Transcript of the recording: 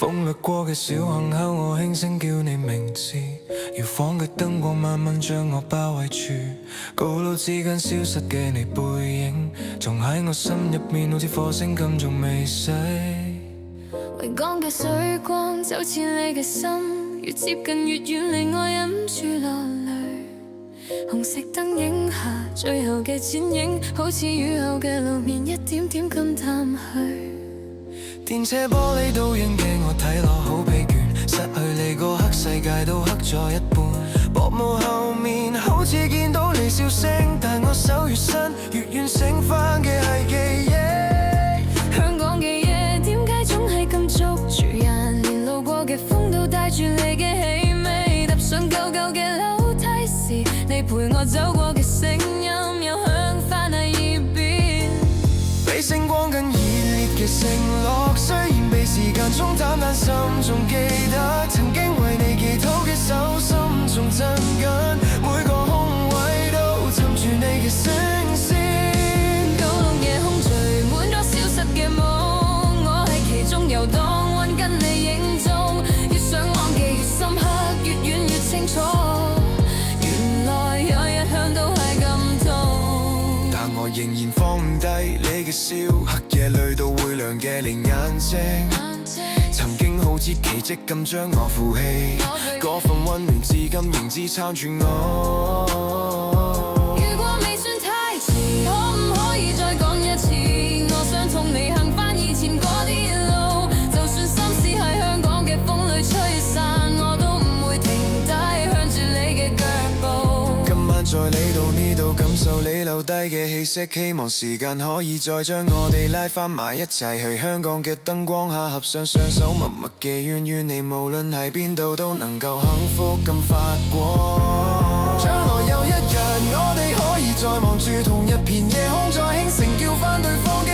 風掠過嘅小巷口，我輕聲叫你名字。搖晃嘅燈光慢慢將我包圍住，高樓之間消失嘅你背影，仲喺我心入面，好似火星咁仲未熄。維港嘅水光就似你嘅心，越接近越遠離我，忍住落淚。紅色燈影下最後嘅剪影，好似雨後嘅路面，一點點咁淡去。電車玻璃倒影嘅我睇落好疲倦，失去你個黑世界都黑咗一半。薄霧後面好似見到你笑聲，但我手越伸越遠，醒返嘅係記憶。香港嘅夜點解總係咁捉住人，連路過嘅風都帶住你嘅氣味。踏上舊舊嘅樓梯時，你陪我走過嘅聲音又響返喺耳邊。被星光更熱烈嘅承諾，雖然被時間沖淡，但心中記得曾經為你祈禱嘅手，心中震緊，每個空位都浸住你嘅聲線。九龍夜空聚滿咗消失嘅夢，我喺其中遊蕩，揾緊你影蹤，越想忘記越深刻，越遠越清楚，原來有一向都係咁痛。但我仍然放唔低你嘅笑，黑夜淚到會亮嘅連眼睛，曾經好似奇蹟咁將我扶起，嗰份溫暖至今仍支撐住我。如果未算太遲，可唔可以再講一次？我想同你行返以前嗰啲路，就算心事喺香港嘅風裏吹散，我都唔會停低向住你嘅腳步。今晚在你度呢度感受你留低嘅氣息，希望時間可以再將我哋拉返埋一齊，去香港嘅燈光下合上雙手，默默祈願願你無論喺邊度都能夠幸福咁發光。將來有一日我哋可以再望住同一片夜空，再輕聲叫返對方嘅